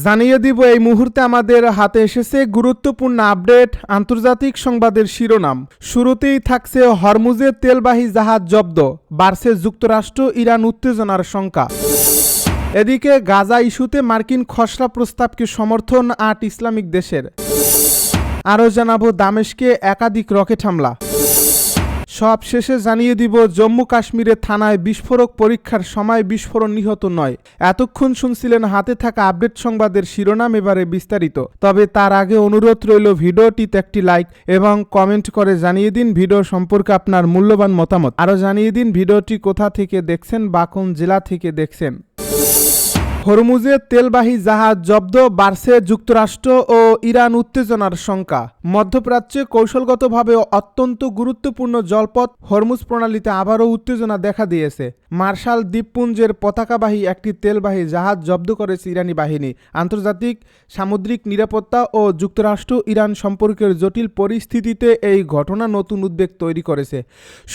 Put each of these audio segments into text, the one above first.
জানিয়ে দিব এই মুহূর্তে আমাদের হাতে এসেছে গুরুত্বপূর্ণ আপডেট আন্তর্জাতিক সংবাদের শিরোনাম। শুরুতেই থাকছে হরমুজের তেলবাহী জাহাজ জব্দ, বাড়ছে যুক্তরাষ্ট্র ইরান উত্তেজনার শঙ্কা। এদিকে গাজা ইস্যুতে মার্কিন খসড়া প্রস্তাবকে সমর্থন ৮ ইসলামিক দেশের। আরও জানাবো দামেস্কে একাধিক রকেট হামলা। সব শেষে জানিয়ে দিব জম্মু কাশ্মীরে থানায় বিস্ফোরক পরীক্ষার সময় বিস্ফোরণ নিহত ৯। এতক্ষণ শুনছিলেন হাতে থাকা আপডেট সংবাদের শিরোনাম, এবারে বিস্তারিত। তবে তার আগে অনুরোধ রইল ভিডিওটিতে একটি লাইক এবং কমেন্ট করে জানিয়ে দিন ভিডিও সম্পর্কে আপনার মূল্যবান মতামত। আরও জানিয়ে দিন ভিডিওটি কোথা থেকে দেখছেন বা কোন জেলা থেকে দেখছেন। হরমুজে তেলবাহী জাহাজ জব্দ, বাড়ছে যুক্তরাষ্ট্র ও ইরান উত্তেজনার শঙ্কা। মধ্যপ্রাচ্যে কৌশলগতভাবে অত্যন্ত গুরুত্বপূর্ণ জলপথ হরমুজ প্রণালীতে আবারও উত্তেজনা দেখা দিয়েছে। মার্শাল দ্বীপপুঞ্জের পতাকাবাহী একটি তেলবাহী জাহাজ জব্দ করেছে ইরানি বাহিনী। আন্তর্জাতিক সামুদ্রিক নিরাপত্তা ও যুক্তরাষ্ট্র ইরান সম্পর্কের জটিল পরিস্থিতিতে এই ঘটনা নতুন উদ্বেগ তৈরি করেছে।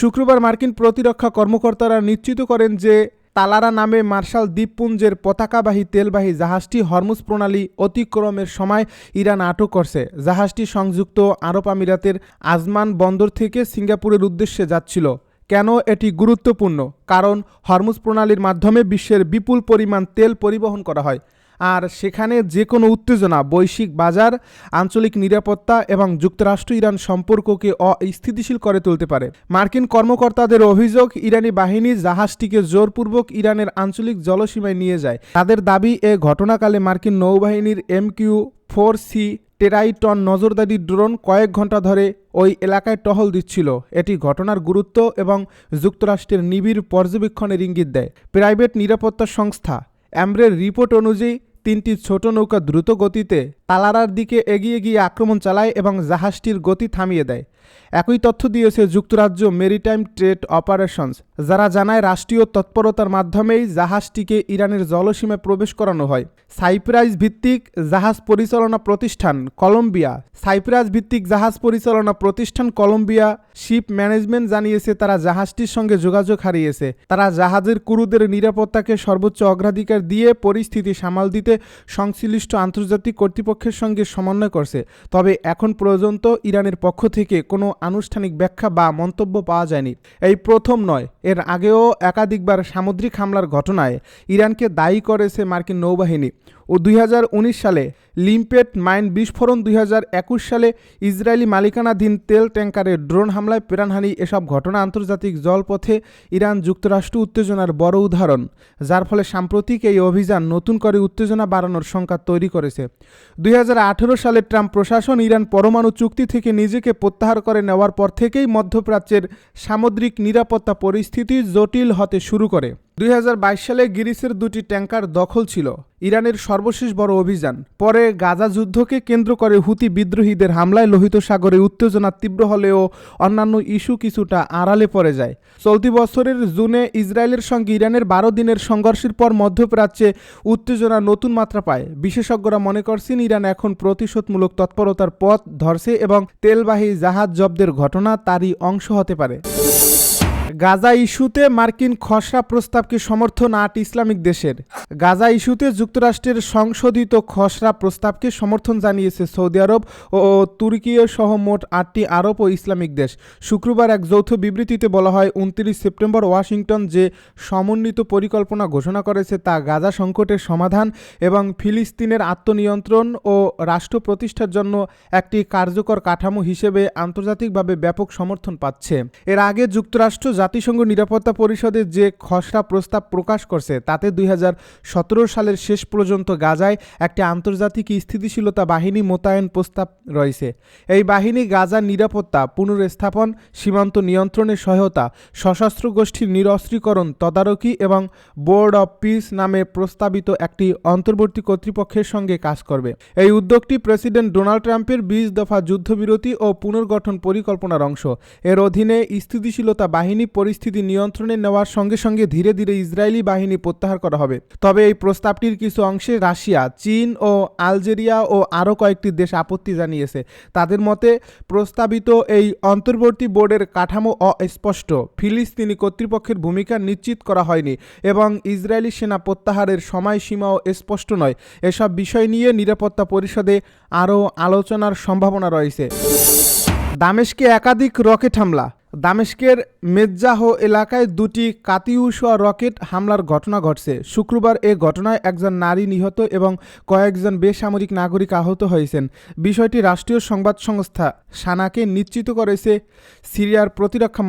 শুক্রবার মার্কিন প্রতিরক্ষা কর্মকর্তারা নিশ্চিত করেন যে তালারা নামে মার্শাল দ্বীপপুঞ্জের পতাকাবাহী তেলবাহী জাহাজটি হরমুজ প্রণালী অতিক্রমের সময় ইরান আটক করছে। জাহাজটি সংযুক্ত আরব আমিরাতের আজমান বন্দর থেকে সিঙ্গাপুরের উদ্দেশ্যে যাচ্ছিল। কেন এটি গুরুত্বপূর্ণ? কারণ হরমুজ প্রণালীর মাধ্যমে বিশ্বের বিপুল পরিমাণ তেল পরিবহন করা হয়, আর সেখানে যে কোনো উত্তেজনা বৈশ্বিক বাজার, আঞ্চলিক নিরাপত্তা এবং যুক্তরাষ্ট্র ইরান সম্পর্ককে অস্থিতিশীল করে তুলতে পারে। মার্কিন কর্মকর্তাদের অভিযোগ, ইরানি বাহিনী জাহাজটিকে জোরপূর্বক ইরানের আঞ্চলিক জলসীমায় নিয়ে যায়। তাদের দাবি, এ ঘটনাকালে মার্কিন নৌবাহিনীর MQ-4C টেরাইটন নজরদারি ড্রোন কয়েক ঘন্টা ধরে ওই এলাকায় টহল দিচ্ছিল। এটি ঘটনার গুরুত্ব এবং যুক্তরাষ্ট্রের নিবিড় পর্যবেক্ষণের ইঙ্গিত দেয়। প্রাইভেট নিরাপত্তা সংস্থা অ্যামব্রের রিপোর্ট অনুযায়ী 3টি ছোট নৌকা দ্রুত গতিতে তালারার দিকে এগিয়ে গিয়ে আক্রমণ চালায় এবং জাহাজটির গতি থামিয়ে দেয়। একই তথ্য দিয়েছে যুক্তরাজ্য মেরিটাইম ট্রেড অপারেশনস, যারা জানায় রাষ্ট্রীয় তৎপরতার মাধ্যমেই জাহাজটিকে ইরানের জলসীমায় প্রবেশ করানো হয়। সাইপ্রাস ভিত্তিক জাহাজ পরিচালনা প্রতিষ্ঠান কলম্বিয়া শিপ ম্যানেজমেন্ট জানিয়েছে তারা জাহাজটির সঙ্গে যোগাযোগ হারিয়েছে। তারা জাহাজের ক্রুদের নিরাপত্তাকে সর্বোচ্চ অগ্রাধিকার দিয়ে পরিস্থিতি সামাল দিতে সংশ্লিষ্ট আন্তর্জাতিক কর্তৃপক্ষের সঙ্গে সমন্বয় করছে। তবে এখন পর্যন্ত ইরানের পক্ষ থেকে কোনো আনুষ্ঠানিক ব্যাখ্যা বা মন্তব্য পাওয়া যায়নি। এই প্রথম নয়, এর আগেও একাধিকবার সামুদ্রিক হামলার ঘটনায় ইরানকে দায়ী করেছে মার্কিন নৌবাহিনী। 2019 সালে লিম্পেট মাইন বিস্ফোরণ, 2021 সালে ইসরায়েলি মালিকানাধীন তেল ট্যাঙ্কারে ড্রোন হামলায় প্রাণহানি, এসব ঘটনা আন্তর্জাতিক জলপথে ইরান যুক্তরাষ্ট্র উত্তেজনার বড় উদাহরণ, যার ফলে সাম্প্রতিক এই অভিযান নতুন করে উত্তেজনা বাড়ানোর শঙ্কা তৈরি করেছে। 2018 সালে ট্রাম্প প্রশাসন ইরান পরমাণু চুক্তি থেকে নিজেকে প্রত্যাহার করে নেওয়ার পর থেকেই মধ্যপ্রাচ্যের সামুদ্রিক নিরাপত্তা পরিস্থিতি জটিল হতে শুরু করে। 2022 সালে গ্রিসের 2টি ট্যাঙ্কার দখল ছিল ইরানের সর্বশেষ বড় অভিযান। পরে গাজা যুদ্ধকে কেন্দ্র করে হুতি বিদ্রোহীদের হামলায় লোহিত সাগরে উত্তেজনা তীব্র হলেও অন্যান্য ইস্যু কিছুটা আড়ালে পড়ে যায়। চলতি বছরের জুনে ইসরায়েলের সঙ্গে ইরানের 12 দিনের সংঘর্ষের পর মধ্যপ্রাচ্যে উত্তেজনা নতুন মাত্রা পায়। বিশেষজ্ঞরা মনে করছেন ইরান এখন প্রতিশোধমূলক তৎপরতার পথ ধরছে এবং তেলবাহী জাহাজ জব্দের ঘটনা তারই অংশ হতে পারে। গাজা ইস্যুতে মার্কিন খসড়া প্রস্তাবকে সমর্থন 8 ইসলামিক দেশের। গাজা ইস্যুতে যুক্তরাষ্ট্রের সংশোধিত খসড়া প্রস্তাবকে সমর্থন জানিয়েছে সৌদি আরব ও তুর্কি সহ মোট 8টি আরব ও ইসলামিক দেশ। শুক্রবার এক যৌথ বিবৃতিতে বলা হয়, 29 সেপ্টেম্বর ওয়াশিংটন যে সমন্বিত পরিকল্পনা ঘোষণা করেছে তা গাজা সংকটের সমাধান এবং ফিলিস্তিনের আত্মনিয়ন্ত্রণ ও রাষ্ট্র প্রতিষ্ঠার জন্য একটি কার্যকর কাঠামো হিসেবে আন্তর্জাতিকভাবে ব্যাপক সমর্থন পাচ্ছে। এর আগে যুক্তরাষ্ট্র জাতিসংঘ নিরাপত্তা পরিষদে যে খসড়া প্রস্তাব প্রকাশ করছে তাতে 2017 সালের শেষ পর্যন্ত গাজায় একটি আন্তর্জাতিক স্থিতিশীলতা বাহিনী মোতায়েন প্রস্তাব রয়েছে। এই বাহিনী গাজার নিরাপত্তা পুনর্স্থাপন, সীমান্ত নিয়ন্ত্রণে সহায়তা, সশস্ত্র গোষ্ঠীর নিরস্ত্রীকরণ তদারকি এবং বোর্ড অব পিস নামে প্রস্তাবিত একটি অন্তর্বর্তী কর্তৃপক্ষের সঙ্গে কাজ করবে। এই উদ্যোগটি প্রেসিডেন্ট ডোনাল্ড ট্রাম্পের 20 দফা যুদ্ধবিরতি ও পুনর্গঠন পরিকল্পনার অংশ। এর অধীনে স্থিতিশীলতা বাহিনী পরিস্থিতি নিয়ন্ত্রণে নেওয়ার সঙ্গে সঙ্গে ধীরে ধীরে ইসরায়েলি বাহিনী প্রত্যাহার করা হবে। তবে এই প্রস্তাবটির কিছু অংশে রাশিয়া, চীন ও আলজেরিয়া ও আরও কয়েকটি দেশ আপত্তি জানিয়েছে। তাদের মতে প্রস্তাবিত এই অন্তর্বর্তী বোর্ডের কাঠামো অস্পষ্ট, ফিলিস্তিনি কর্তৃপক্ষের ভূমিকা নিশ্চিত করা হয়নি এবং ইসরায়েলি সেনা প্রত্যাহারের সময়সীমাও স্পষ্ট নয়। এসব বিষয় নিয়ে নিরাপত্তা পরিষদে আরও আলোচনার সম্ভাবনা রয়েছে। দামেস্কে একাধিক রকেট হামলা। দামেস্কের মেজ্জাহ এলাকায় দুটি কাতিউশা রকেট হামলার ঘটনা ঘটছে। শুক্রবার এ ঘটনায় একজন নারী নিহত এবং কয়েকজন বেসামরিক নাগরিক আহত হয়েছেন। বিষয়টি রাষ্ট্রীয় সংবাদ সংস্থা সানাকে নিশ্চিত করেছে সিরিয়ার প্রতিরক্ষা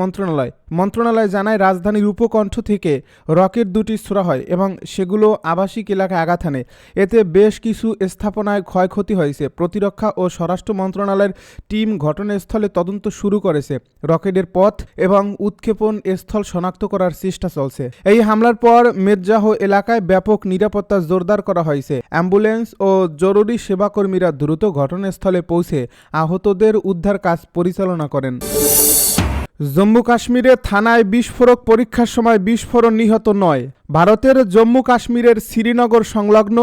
মন্ত্রণালয় জানায় রাজধানীর উপকণ্ঠ থেকে রকেট দুটি ছোড়া হয় এবং সেগুলো আবাসিক এলাকায় আঘাত হানে। এতে বেশ কিছু স্থাপনায় ক্ষয়ক্ষতি হয়েছে। প্রতিরক্ষা ও স্বরাষ্ট্র মন্ত্রণালয়ের টিম ঘটনাস্থলে তদন্ত শুরু করেছে। রকেটের পথ এবং উৎক্ষেপণ স্থল শনাক্ত করার চেষ্টা চলছে। এই হামলার পর মেজ্জাহ এলাকায় ব্যাপক নিরাপত্তা জোরদার করা হয়েছে। অ্যাম্বুলেন্স ও জরুরি সেবাকর্মীরা দ্রুত ঘটনাস্থলে পৌঁছে আহতদের উদ্ধার কাজ পরিচালনা করেন। জম্মু কাশ্মীরে থানায় বিস্ফোরক পরীক্ষার সময় বিস্ফোরণ নিহত 9। ভারতের জম্মু কাশ্মীরের শ্রীনগর সংলগ্ন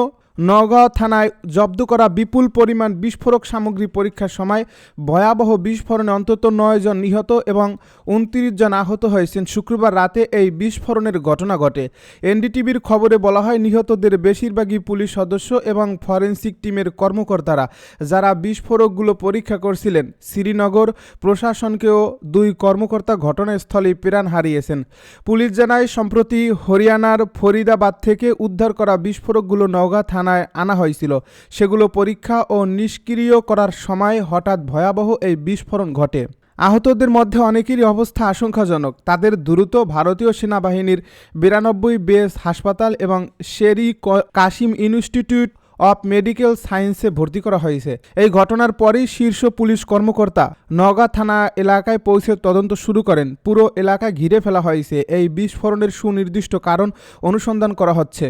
নওগাঁ থানায় জব্দ করা বিপুল পরিমাণ বিস্ফোরক সামগ্রী পরীক্ষার সময় ভয়াবহ বিস্ফোরণে অন্তত 9 জন নিহত এবং 29 জন আহত হয়েছেন। শুক্রবার রাতে এই বিস্ফোরণের ঘটনা ঘটে। এনডিটিভির খবরে বলা হয়, নিহতদের বেশিরভাগই পুলিশ সদস্য এবং ফরেনসিক টিমের কর্মকর্তারা, যারা বিস্ফোরকগুলো পরীক্ষা করছিলেন। শ্রীনগর প্রশাসনকেও 2 কর্মকর্তা ঘটনাস্থলে প্রাণ হারিয়েছেন। পুলিশ জানায়, সম্প্রতি হরিয়ানার ফরিদাবাদ থেকে উদ্ধার করা বিস্ফোরকগুলো নওগাঁ থানায় আনা হয়েছিল। সেগুলো পরীক্ষা ও নিষ্ক্রিয় করার সময় হঠাৎ ভয়াবহ এই বিস্ফোরণ ঘটে। আহতদের মধ্যে অনেকেরই অবস্থা আশঙ্কাজনক। তাদের দ্রুত ভারতীয় সেনাবাহিনীর 92 বেস হাসপাতাল এবং Sherry Qasim institute of medical সায়েন্সে ভর্তি করা হয়েছে। এই ঘটনার পরেই শীর্ষ পুলিশ কর্মকর্তা নওগাঁ থানা এলাকায় পৌঁছে তদন্ত শুরু করেন। পুরো এলাকা ঘিরে ফেলা হয়েছে। এই বিস্ফোরণের সুনির্দিষ্ট কারণ অনুসন্ধান করা হচ্ছে।